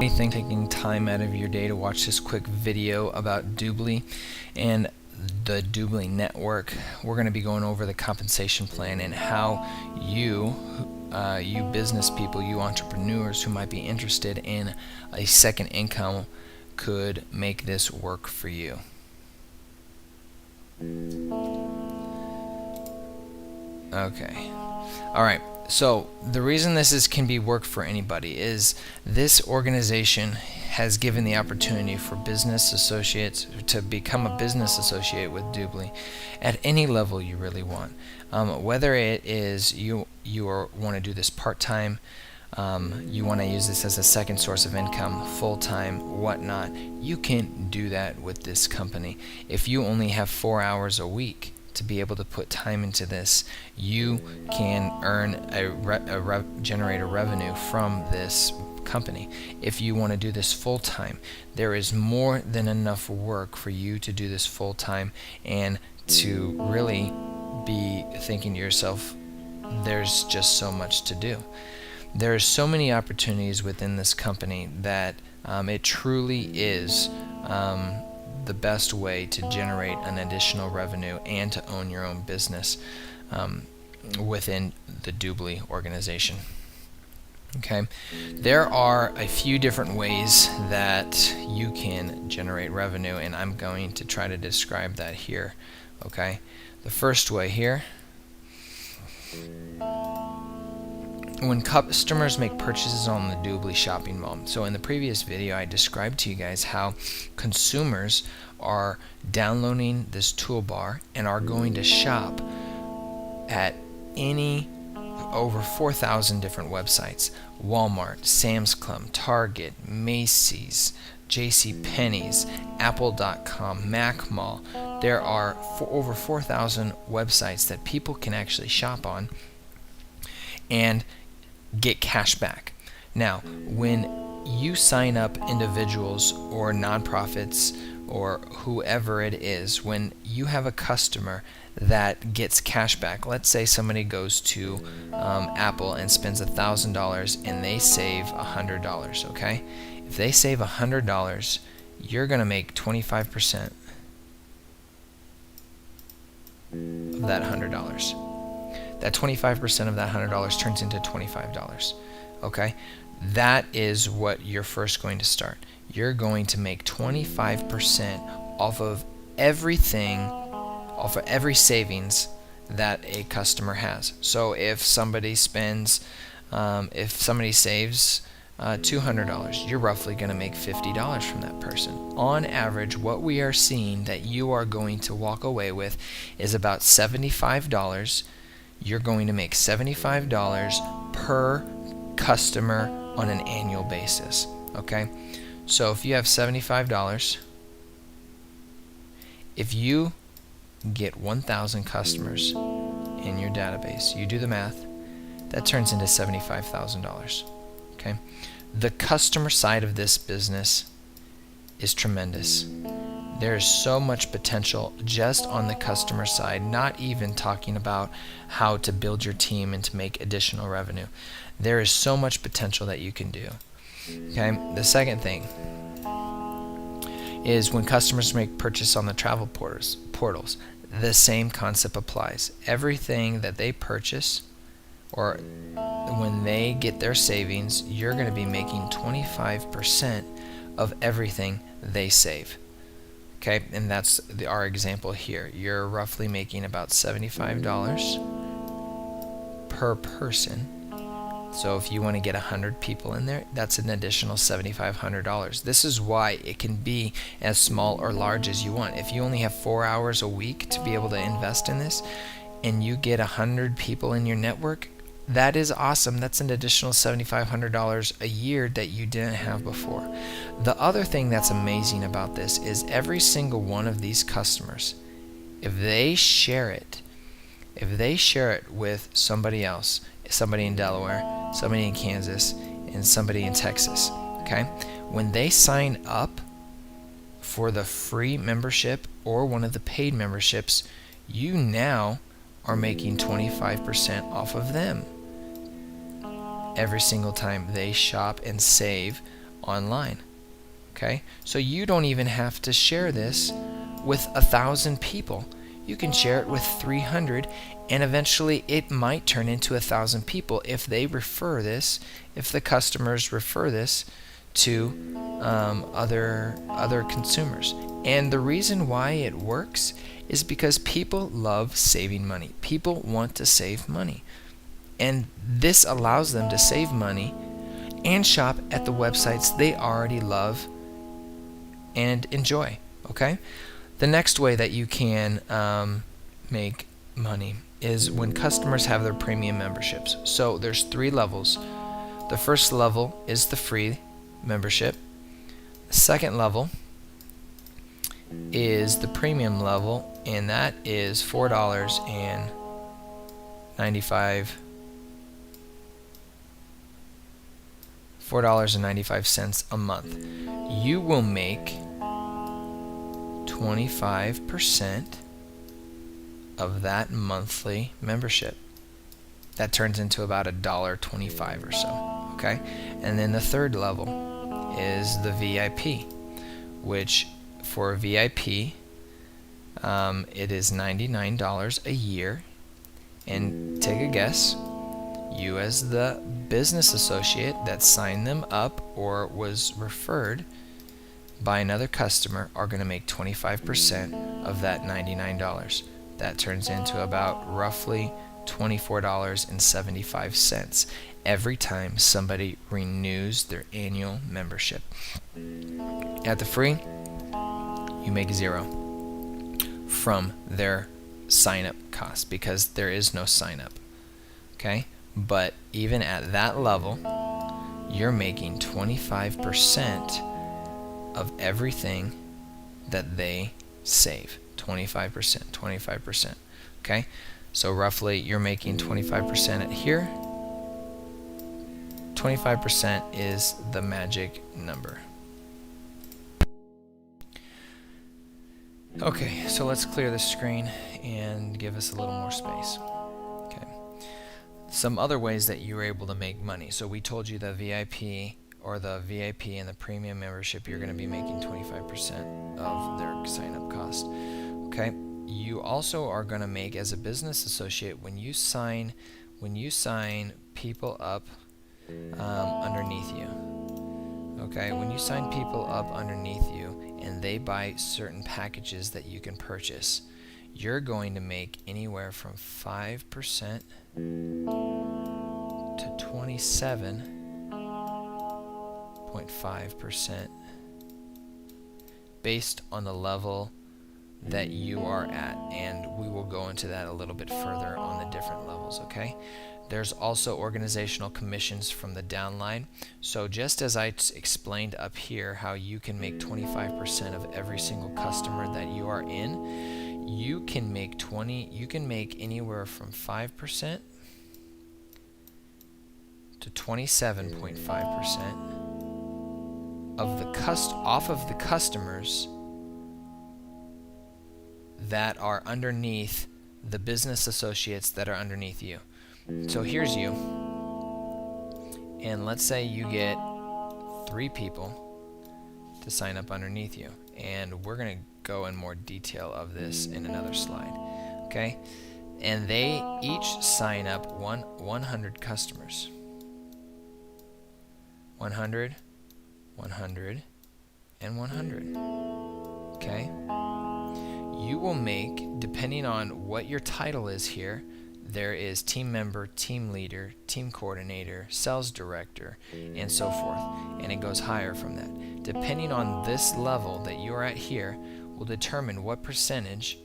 Anything taking time out of your day to watch this quick video about Doobly and the Doobly network. We're going to be going over the compensation plan and how you business people, you entrepreneurs who might be interested in a second income could make this work for you. Okay. Alright, so the reason this can be work for anybody is this organization has given the opportunity for business associates to become a business associate with Doobly at any level you really want. Whether it is you want to do this part-time, you want to use this as a second source of income, full-time, whatnot, you can do that with this company. If you only have 4 hours a week to be able to put time into this, you can earn generate a revenue from this company. If you want to do this full time, there is more than enough work for you to do this full time and to really be thinking to yourself, there's just so much to do. There's so many opportunities within this company that it truly is the best way to generate an additional revenue and to own your own business within the Doobly organization. Okay, there are a few different ways that you can generate revenue, and I'm going to try to describe that here. Okay, the first way here, when customers make purchases on the Doobly shopping mall. So in the previous video I described to you guys how consumers are downloading this toolbar and are going to shop at over 4,000 different websites: Walmart, Sam's Club, Target, Macy's, JCPenney's, Apple.com, Mac Mall. There are over 4,000 websites that people can actually shop on and get cash back. Now, when you sign up individuals or nonprofits or whoever it is, when you have a customer that gets cash back, let's say somebody goes to Apple and spends $1,000 and they save $100, okay? If they save $100, you're going to make 25% of that $100. That 25% of that $100 turns into $25. Okay? That is what you're first going to start. You're going to make 25% off of everything, off of every savings that a customer has. So if somebody saves $200, you're roughly going to make $50 from that person. On average, what we are seeing that you are going to walk away with is about $75. You're going to make $75 per customer on an annual basis. Okay? So if you have $75, if you get 1,000 customers in your database, you do the math, that turns into $75,000. Okay? The customer side of this business is tremendous. There's so much potential just on the customer side, not even talking about how to build your team and to make additional revenue. There is so much potential that you can do. Okay? The second thing is when customers make purchase on the travel portals, the same concept applies. Everything that they purchase, or when they get their savings, you're going to be making 25% of everything they save. Okay, and that's our example here. You're roughly making about $75 per person. So if you want to get 100 people in there, that's an additional $7,500. This is why it can be as small or large as you want. If you only have 4 hours a week to be able to invest in this, and you get 100 people in your network, that is awesome. That's an additional $7,500 a year that you didn't have before. The other thing that's amazing about this is every single one of these customers, if they share it with somebody else, somebody in Delaware, somebody in Kansas, and somebody in Texas, okay? When they sign up for the free membership or one of the paid memberships, you now are making 25% off of them every single time they shop and save online. Okay, so you don't even have to share this with 1,000 people. You can share it with 300, and eventually it might turn into 1,000 people if they refer this, if the customers refer this to other consumers. And the reason why it works is because people love saving money. People want to save money, and this allows them to save money and shop at the websites they already love and enjoy. Okay, the next way that you can make money is when customers have their premium memberships. So there's 3 levels. The first level is the free membership. The second level is the premium level, and that is $4.95 a month. You will make 25% of that monthly membership. That turns into about $1.25 or so. Okay, and then the third level is the VIP, which for a VIP it is $99 a year. And take a guess, you as the business associate that signed them up or was referred by another customer are going to make 25% of that $99. That turns into about roughly $24.75 every time somebody renews their annual membership. At the free, you make 0 from their sign-up cost because there is no sign-up. Okay? But even at that level, you're making 25% of everything that they save. 25%. Okay? So roughly you're making 25% at here. 25% is the magic number. Okay, so let's clear the screen and give us a little more space. Okay. Some other ways that you're able to make money. So we told you the VIP and the premium membership, you're going to be making 25% of their sign-up cost. Okay. You also are going to make, as a business associate, when you sign people up underneath you. Okay, when you sign people up underneath you and they buy certain packages that you can purchase, you're going to make anywhere from 5% to 27.5% based on the level that you are at, and we will go into that a little bit further on the different levels. Okay, there's also organizational commissions from the downline. So just as I explained up here how you can make 25% of every single customer that you are in, you can make anywhere from 5% to 27.5% off of the customers that are underneath the business associates that are underneath you. So here's you, and let's say you get 3 people to sign up underneath you, and we're going to go in more detail of this in another slide. Okay, and they each sign up 100 customers. 100, 100, and 100. Okay, you will make, depending on what your title is here, there is team member, team leader, team coordinator, sales director, and so forth. And it goes higher from that. Depending on this level that you're at here will determine what percentage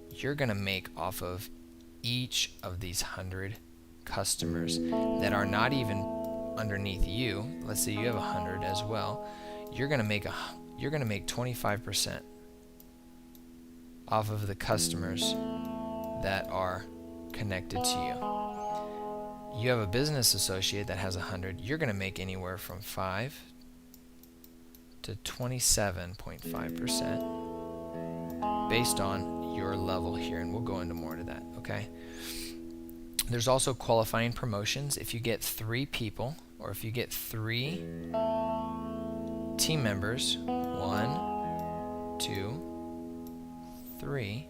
you're going to make off of each of these 100 customers that are not even underneath you. Let's say you have 100 as well. You're going to make 25% off of the customers that are connected to you. You have a business associate that has 100. You're going to make anywhere from 5 to 27.5% based on your level here, and we'll go into more to that. Okay. There's also qualifying promotions. If you get 3 people, or if you get 3 team members, 1, 2, 3,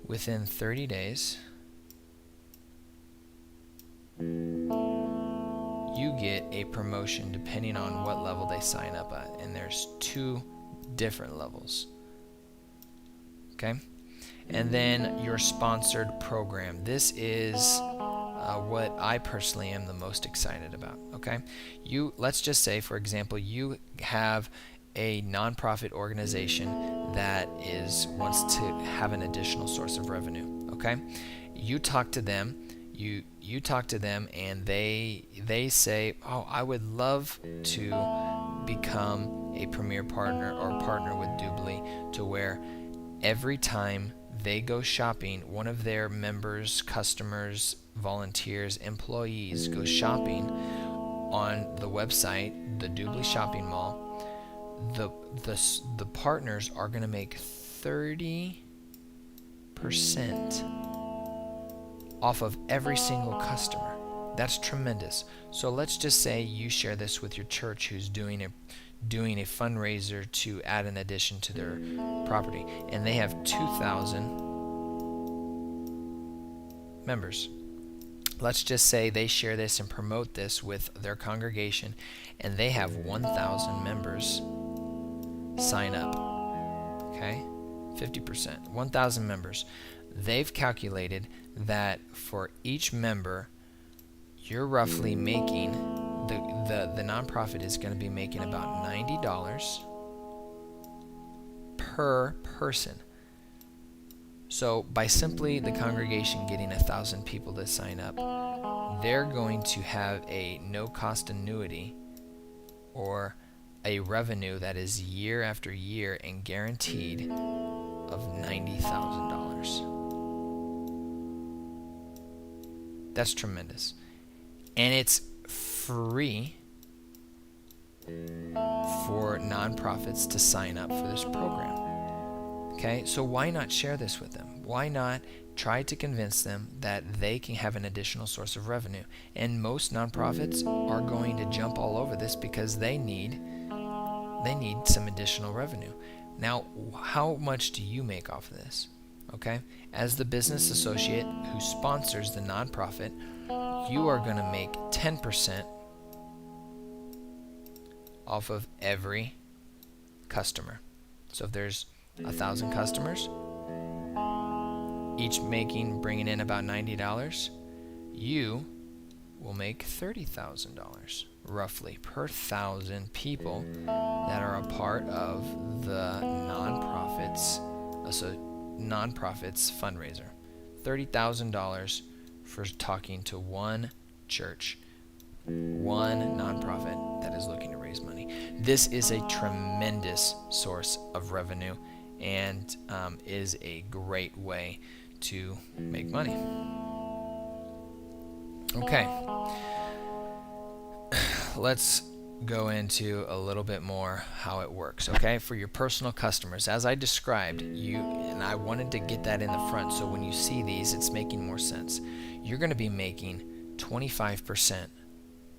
within 30 days, you get a promotion depending on what level they sign up at. And there's 2 different levels. Okay? And then your sponsored program. This is what I personally am the most excited about. Okay? Let's just say, for example, you have a nonprofit organization that wants to have an additional source of revenue. Okay? You talk to them. You talk to them, and they say, "Oh, I would love to become a premier partner or partner with Doobly, to where every time they go shopping, one of their members, customers, volunteers, employees go shopping on the website, the Doobly Shopping Mall, the partners are going to make 30% off of every single customer. That's tremendous. So let's just say you share this with your church, who's doing a fundraiser to add an addition to their property, and they have 2,000 members. Let's just say they share this and promote this with their congregation, and they have 1,000 members sign up. Okay? 50%. 1,000 members. They've calculated that for each member, you're roughly making, the nonprofit is going to be making about $90 per person. So by simply the congregation getting 1,000 people to sign up, they're going to have a no-cost annuity, or a revenue that is year after year and guaranteed, of $90,000. That's tremendous. And it's free for nonprofits to sign up for this program. Okay, so why not share this with them? Why not try to convince them that they can have an additional source of revenue? And most nonprofits are going to jump all over this because they need some additional revenue. Now, how much do you make off of this? Okay, as the business associate who sponsors the nonprofit, you are going to make 10% off of every customer. So if there's 1,000 customers, each bringing in about $90, you will make $30,000 roughly per 1,000 people that are a part of the nonprofits fundraiser. $30,000 for talking to one church, one nonprofit that is looking to raise money. This is a tremendous source of revenue, and is a great way to make money. Okay, let's go into a little bit more how it works. Okay, for your personal customers, as I described, and I wanted to get that in the front so when you see these, it's making more sense. You're going to be making 25%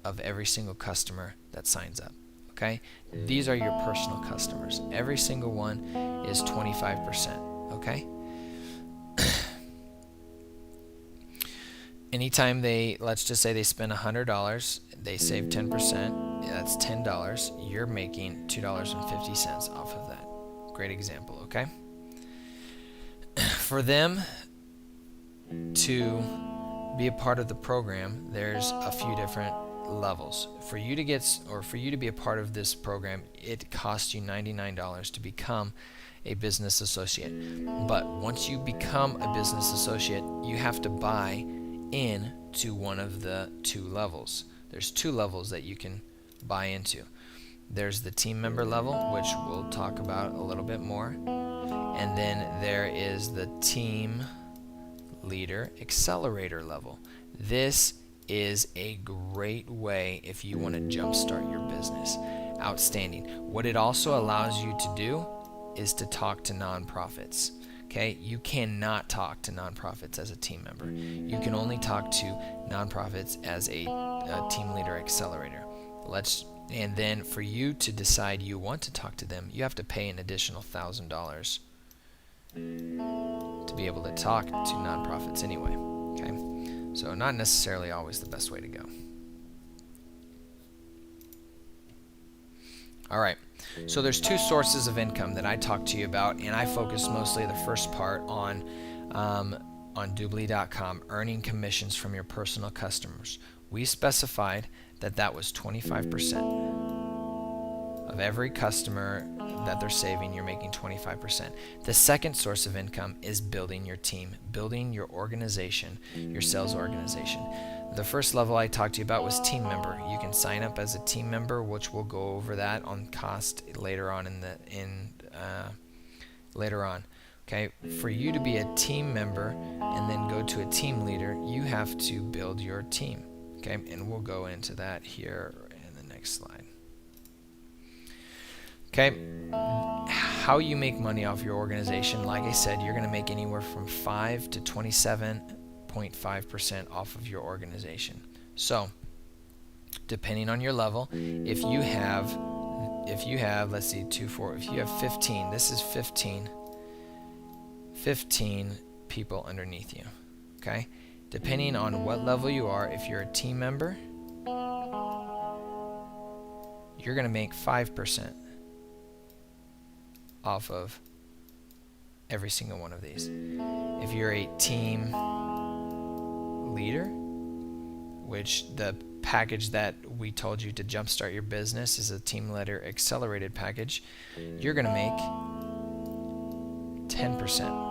of every single customer that signs up. Okay, these are your personal customers. Every single one is 25%. Okay. Anytime let's just say they spend $100, they save 10%, that's $10, you're making $2.50 off of that. Great example, okay? For them to be a part of the program, there's a few different levels. For you to be a part of this program, it costs you $99 to become a business associate. But once you become a business associate, you have to buy in to one of the 2 levels. There's 2 levels that you can buy into. There's the team member level, which we'll talk about a little bit more, and then there is the team leader accelerator level. This is a great way if you want to jumpstart your business. Outstanding. What it also allows you to do is to talk to nonprofits. Okay, you cannot talk to nonprofits as a team member. You can only talk to nonprofits as a team leader accelerator. Let's And then for you to decide you want to talk to them, you have to pay an additional $1,000 to be able to talk to nonprofits anyway. Okay, so not necessarily always the best way to go. All right, so there's two sources of income that I talked to you about, and I focused mostly the first part on Doobly.com, earning commissions from your personal customers. We specified that that was 25% of every customer that they're saving. You're making 25%. The second source of income is building your team, building your organization, your sales organization. The first level I talked to you about was team member. You can sign up as a team member, which we'll go over that on cost later on later on. Okay, for you to be a team member and then go to a team leader, you have to build your team. Okay, and we'll go into that here in the next slide. Okay, how you make money off your organization, like I said, you're going to make anywhere from 5 to 27.5% off of your organization. So, depending on your level, if you have, let's see, if you have 15, this is 15 people underneath you. Okay, depending on what level you are, if you're a team member, you're going to make 5% off of every single one of these. If you're a team leader, which the package that we told you to jumpstart your business is a team leader accelerated package, you're going to make 10%.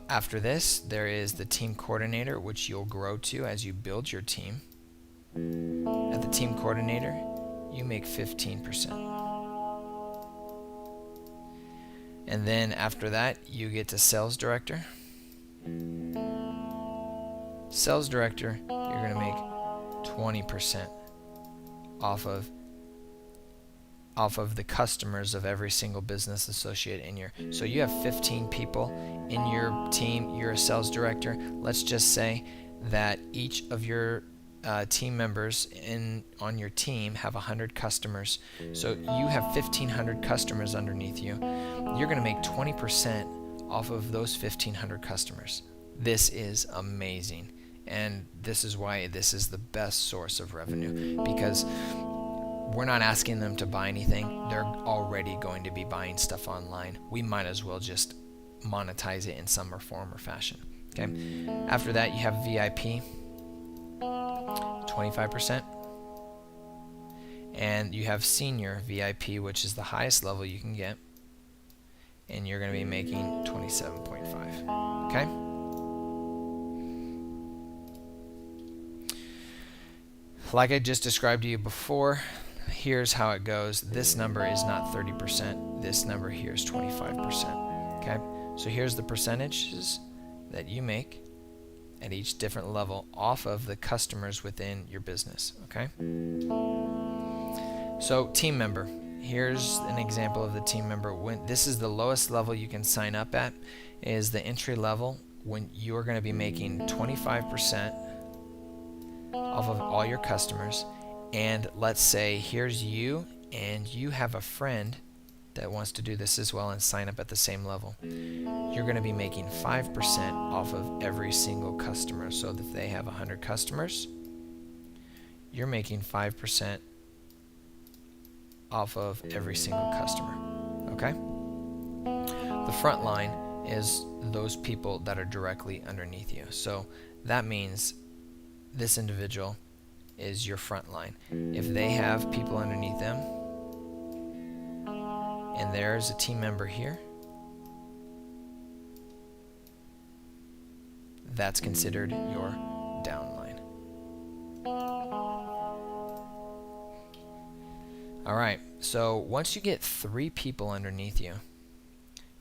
After this, there is the team coordinator, which you'll grow to as you build your team. At the team coordinator, you make 15%. And then after that, you get to sales director. Sales director, you're going to make 20% off of the customers of every single business associate in your. So you have 15 people in your team. You're a sales director. Let's just say that each of your team members on your team have 100 customers. So you have 1,500 customers underneath you. You're going to make 20% off of those 1,500 customers. This is amazing, and this is why this is the best source of revenue, because we're not asking them to buy anything. They're already going to be buying stuff online. We might as well just monetize it in some form or fashion. Okay. After that, you have VIP, 25%, and you have senior VIP, which is the highest level you can get, and you're going to be making 27.5. Okay. Like I just described to you before, here's how it goes. This number is not 30%. This number here is 25%. Okay? So here's the percentages that you make at each different level off of the customers within your business. Okay? So team member. Here's an example of the team member. When this is the lowest level you can sign up at, is the entry level, when you're going to be making 25% off of all your customers. And let's say here's you, and you have a friend that wants to do this as well and sign up at the same level. You're going to be making 5% off of every single customer. So that if they have 100 customers, you're making 5% off of every single customer. Okay? The front line is those people that are directly underneath you. So that means this individual is your front line. If they have people underneath them, and there's a team member here, that's considered your downline. Alright, so once you get 3 people underneath you,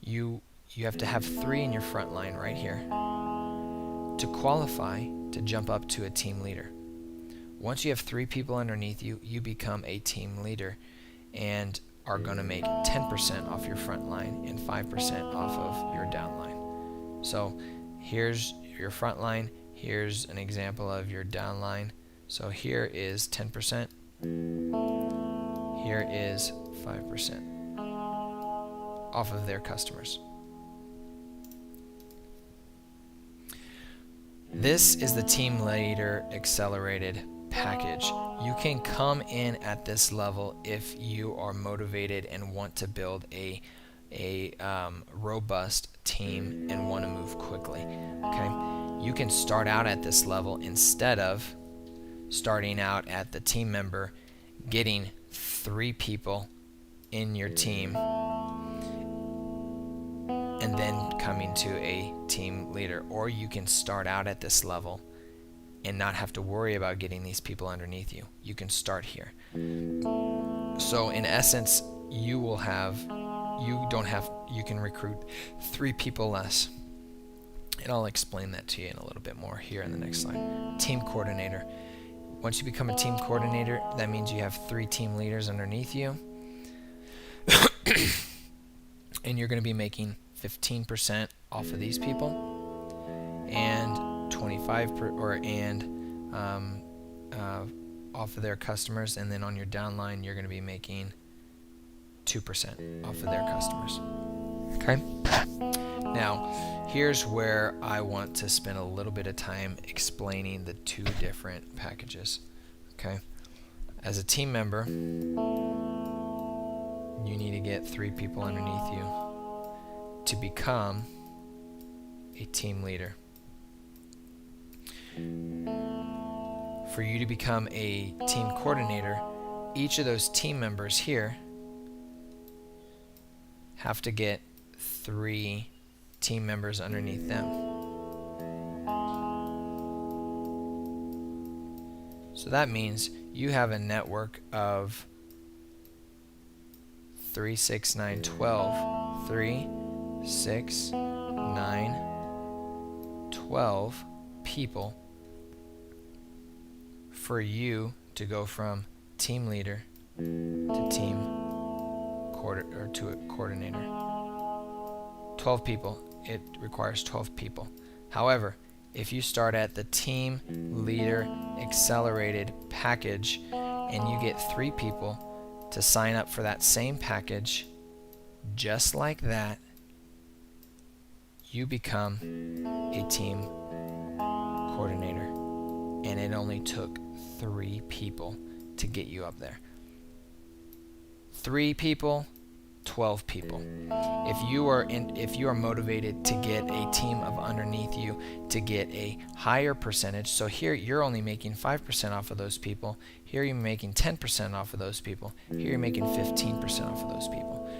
you have to have 3 in your front line right here to qualify to jump up to a team leader. Once you have 3 people underneath you, you become a team leader and are going to make 10% off your front line and 5% off of your downline. So here's your front line, here's an example of your downline. So here is 10%. Here is 5% off of their customers. This is the Team Leader Accelerated package. You can come in at this level if you are motivated and want to build a robust team and want to move quickly. Okay, you can start out at this level instead of starting out at the team member, getting 3 people in your team, and then coming to a team leader. Or you can start out at this level and not have to worry about getting these people underneath you. You can start here. So in essence, you can recruit 3 people less. And I'll explain that to you in a little bit more here in the next slide. Team coordinator. Once you become a team coordinator, that means you have 3 team leaders underneath you. And you're going to be making 15% off of these people, and 25% off of their customers, and then on your downline you're going to be making 2% off of their customers. Okay? Now, here's where I want to spend a little bit of time explaining the 2 different packages. Okay? As a team member, you need to get 3 people underneath you to become a team leader. For you to become a team coordinator, each of those team members here have to get 3 team members underneath them. So that means you have a network of 3, 6, 9, 12. 3, 6, 9, 12 people for you to go from team leader to to a coordinator. 12 people. It requires 12 people. However, if you start at the Team Leader Accelerated package and you get 3 people to sign up for that same package, just like that, you become a team coordinator. And it only took 3 people to get you up there. 3 people, 12 people. If you are motivated to get a team of underneath you to get a higher percentage, so here you're only making 5% off of those people, here you're making 10% off of those people, here you're making 15% off of those people.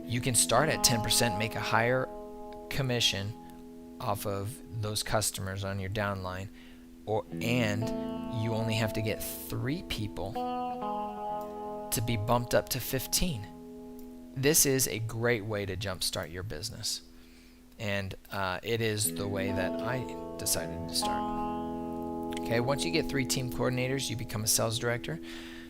You can start at 10%, make a higher commission off of those customers on your downline, and you only have to get 3 people to be bumped up to 15. This is a great way to jumpstart your business, and it is the way that I decided to start. Okay, once you get 3 team coordinators, you become a sales director.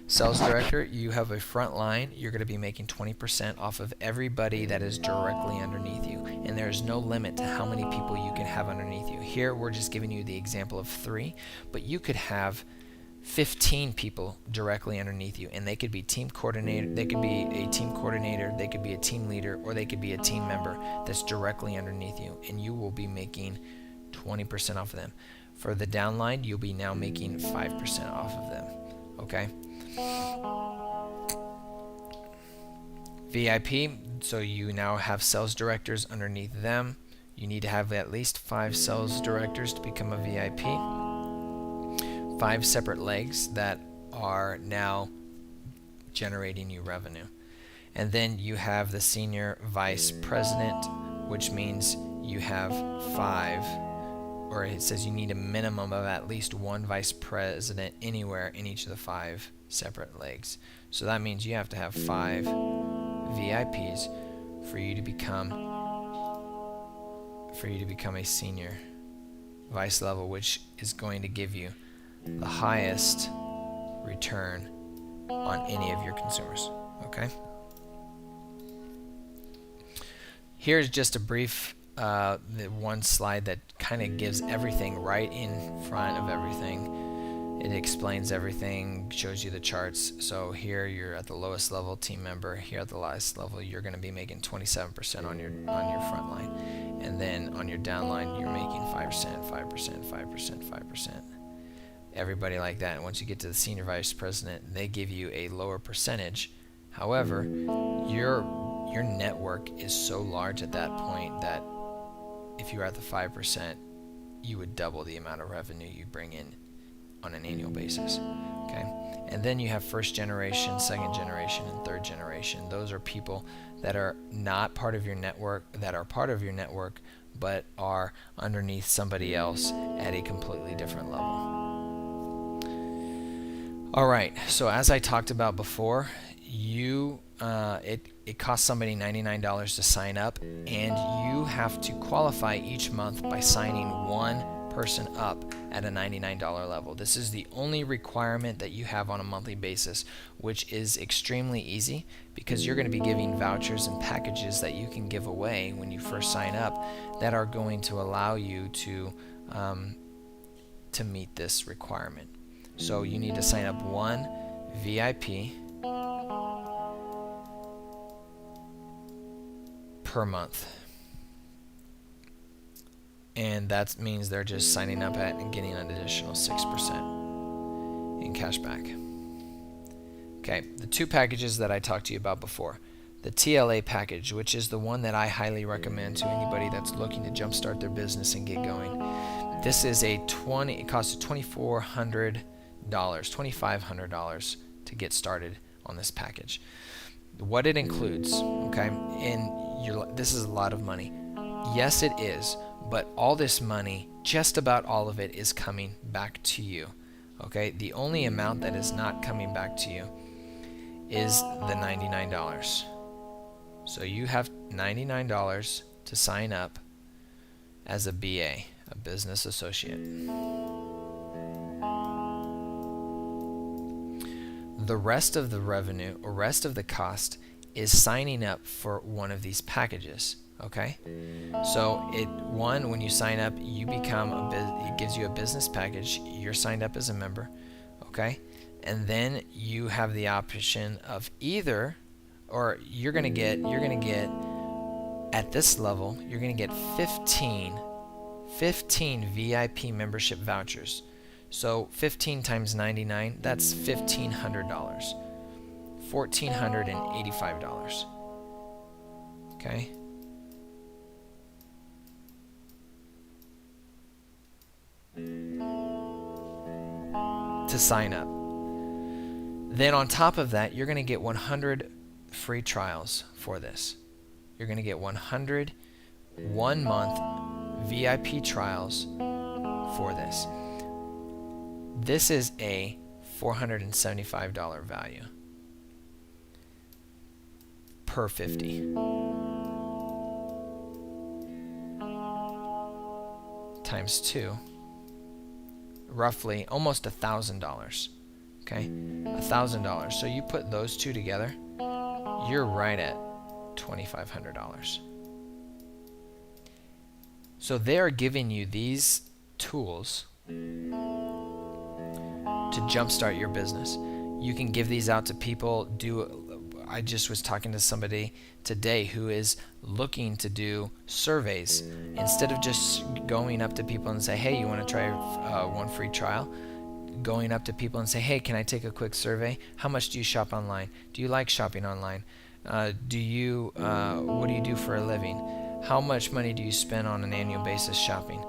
Sales director, you have a front line. You're going to be making 20% off of everybody that is directly underneath you, and there's no limit to how many people you can have underneath you. Here, we're just giving you the example of 3, but you could have 15 people directly underneath you, and they could be team coordinator, they could be a team coordinator, they could be a team leader, or they could be a team member that's directly underneath you, and you will be making 20% off of them. For the downline, you'll be now making 5% off of them. Okay? VIP, so you now have sales directors underneath them. You need to have at least 5 sales directors to become a VIP. 5 separate legs that are now generating you revenue. And then you have the senior vice president, which means you have 5, or it says you need a minimum of at least 1 vice president anywhere in each of the 5 separate legs. So that means you have to have 5 VIPs for you to become a senior vice level, which is going to give you the highest return on any of your consumers. Okay? Here's just a brief the one slide that kind of gives everything right in front of everything. It explains everything, shows you the charts. So here you're at the lowest level team member. Here at the lowest level, you're going to be making 27% on your front line, and then on your down line, you're making 5%, 5%, 5%, 5%. Everybody like that. And once you get to the senior vice president, they give you a lower percentage. However, your network is so large at that point that if you were at the 5%, you would double the amount of revenue you bring in on an annual basis. Okay, and then you have first generation, second generation, and third generation. Those are people that are not part of your network, that are part of your network, but are underneath somebody else at a completely different level. All right, so as I talked about before, it costs somebody $99 to sign up, and you have to qualify each month by signing one person up at a $99 level. This is the only requirement that you have on a monthly basis, which is extremely easy because you're going to be giving vouchers and packages that you can give away when you first sign up that are going to allow you to meet this requirement. So you need to sign up one VIP per month, and that means they're just signing up at and getting an additional 6% in cash back. Okay, the two packages that I talked to you about before, the TLA package, which is the one that I highly recommend to anybody that's looking to jumpstart their business and get going. This is it costs $2,500 to get started on this package. What it includes, okay, and this is a lot of money. Yes, it is, but all this money, just about all of it, is coming back to you. Okay, the only amount that is not coming back to you is the $99. So you have $99 to sign up as a BA, a business associate. The rest of the revenue or rest of the cost is signing up for one of these packages. Okay, so when you sign up, you become it gives you a business package. You're signed up as a member. Okay, and then you have the option of either, or you're gonna get at this level, you're gonna get 15 VIP membership vouchers. So 15 times 99, that's $1,500. $1,485. Okay. To sign up. Then on top of that, you're going to get 100 free trials for this. You're going to get 100 one-month VIP trials for this. This is a $475 value per 50 times 2, roughly almost $1,000. Okay, $1,000. So you put those two together, you're right at $2,500. So they are giving you these tools to jumpstart your business. You can give these out to people. I just was talking to somebody today who is looking to do surveys. Instead of just going up to people and say, hey, you want to try one free trial? Going up to people and say, hey, can I take a quick survey? How much do you shop online? Do you like shopping online? What do you do for a living? How much money do you spend on an annual basis shopping?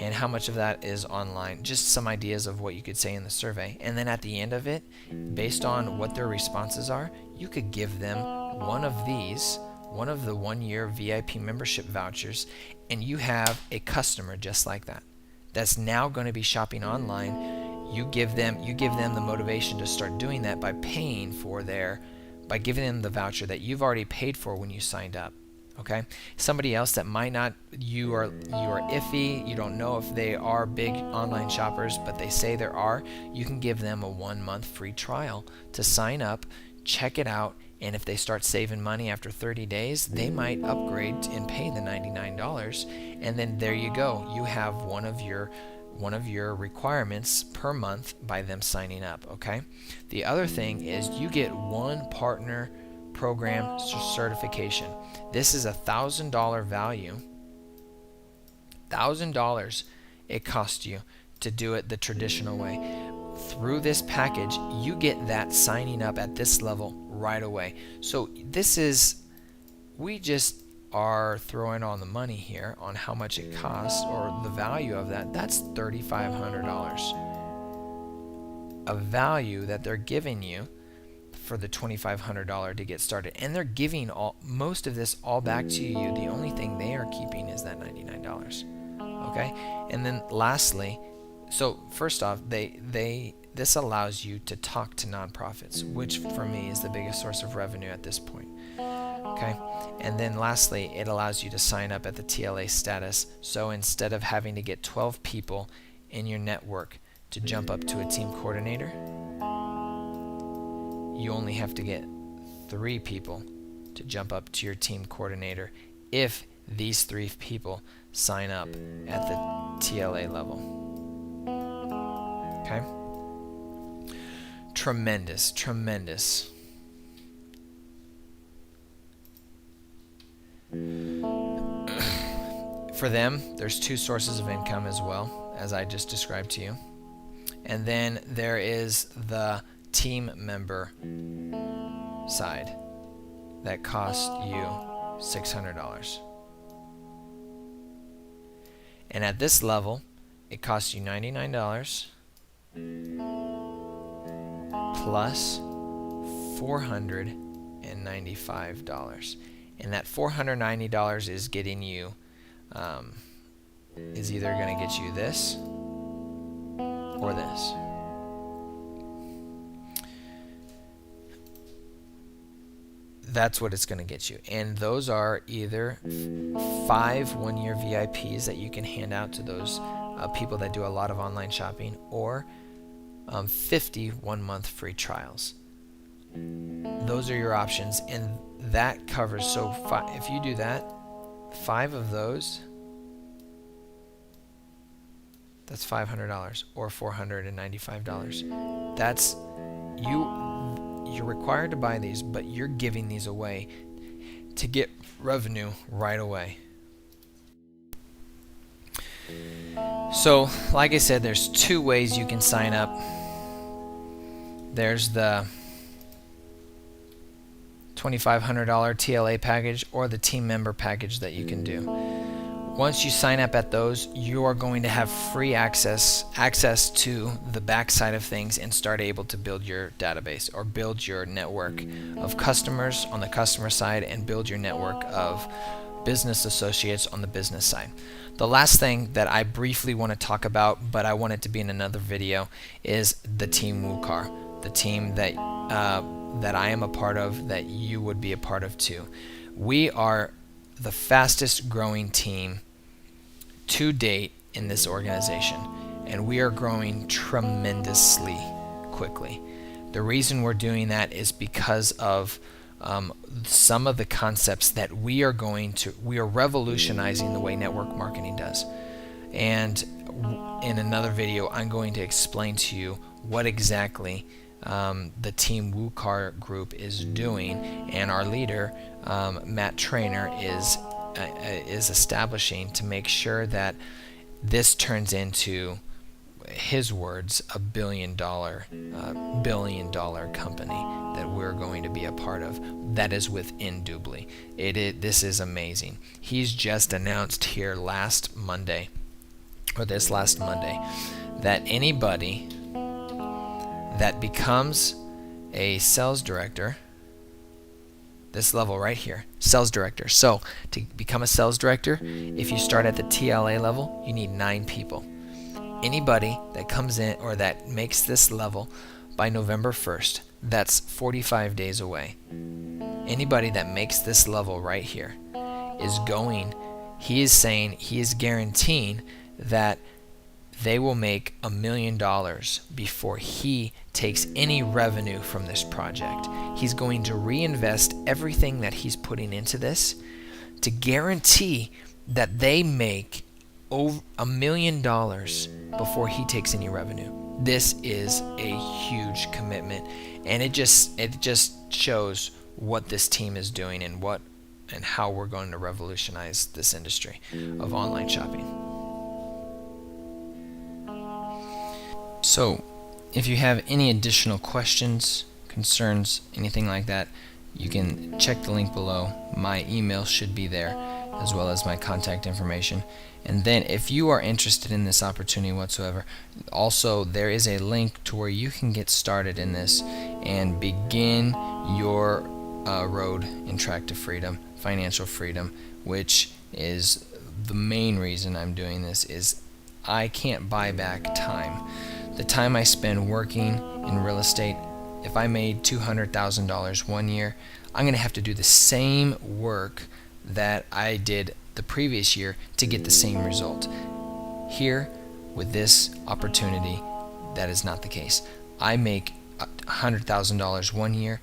And how much of that is online? Just some ideas of what you could say in the survey. And then at the end of it, based on what their responses are, you could give them one of the 1-year VIP membership vouchers, and you have a customer just like that that's now going to be shopping online. You give them the motivation to start doing that by giving them the voucher that you've already paid for when you signed up. Okay, somebody else that might not, you are iffy, you don't know if they are big online shoppers, but they say there are, you can give them a 1-month free trial to sign up, check it out, and if they start saving money after 30 days, they might upgrade and pay the $99, and then there you go. You have one of your requirements per month by them signing up, okay? The other thing is you get one partner program certification. This is $1,000 value. $1,000 it costs you to do it the traditional way. Through this package, you get that signing up at this level right away. So we just are throwing on the money here on how much it costs, or the value of that. That's $3,500. A value that they're giving you for the $2,500 to get started. And they're giving most of this all back to you. The only thing they are keeping is that $99. Okay? And then lastly, so first off, this allows you to talk to nonprofits, which for me is the biggest source of revenue at this point. Okay? And then lastly, it allows you to sign up at the TLA status. So instead of having to get 12 people in your network to jump up to a team coordinator, you only have to get 3 people to jump up to your team coordinator if these 3 people sign up at the TLA level. Okay? Tremendous, tremendous. For them, there's 2 sources of income as well, as I just described to you. And then there is the team member side that costs you $600. And at this level, it costs you $99 plus $495. And that $490 is getting you, is either going to get you this or this. That's what it's going to get you. And those are either 5 one-year VIPs that you can hand out to those people that do a lot of online shopping, or 50 one-month free trials. Those are your options, and that covers, so if you do that, 5 of those, that's $500 or $495. That's you're required to buy these, but you're giving these away to get revenue right away. So, like I said, there's 2 ways you can sign up. There's the $2,500 TLA package or the team member package that you can do. Once you sign up at those, you are going to have free access to the backside of things and start able to build your database or build your network of customers on the customer side and build your network of business associates on the business side. The last thing that I briefly want to talk about, but I want it to be in another video, is the Team WooCar, the team that I am a part of, that you would be a part of too. We are the fastest growing team to date in this organization, and we are growing tremendously quickly. The reason we're doing that is because of some of the concepts that we are revolutionizing the way network marketing does. And in another video, I'm going to explain to you what exactly the Team WooCar group is doing, and our leader, Matt Trainer, is establishing to make sure that this turns into, his words, a billion dollar company that we're going to be a part of, that is within Doobly. This is amazing. He's just announced here this last Monday, that anybody that becomes a sales director, this level right here, sales director. So to become a sales director, if you start at the TLA level, you need 9 people. Anybody that comes in or that makes this level by November 1st, that's 45 days away. Anybody that makes this level right here he is guaranteeing that they will make $1 million before he takes any revenue from this project. He's going to reinvest everything that he's putting into this to guarantee that they make over $1 million before he takes any revenue. This is a huge commitment, and it just shows what this team is doing and how we're going to revolutionize this industry of online shopping. So, if you have any additional questions, concerns, anything like that, you can check the link below. My email should be there, as well as my contact information. And then if you are interested in this opportunity whatsoever, also there is a link to where you can get started in this and begin your road and track to freedom, financial freedom, which is the main reason I'm doing this. Is I can't buy back time. The time I spend working in real estate, if I made $200,000 one year, I'm going to have to do the same work that I did the previous year to get the same result. Here, with this opportunity, that is not the case. I make $100,000 one year.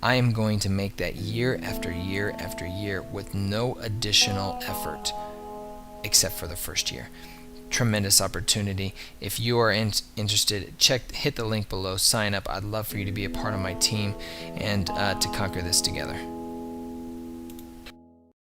I am going to make that year after year after year with no additional effort except for the first year. Tremendous opportunity. If you are interested, hit the link below, sign up. I'd love for you to be a part of my team and to conquer this together.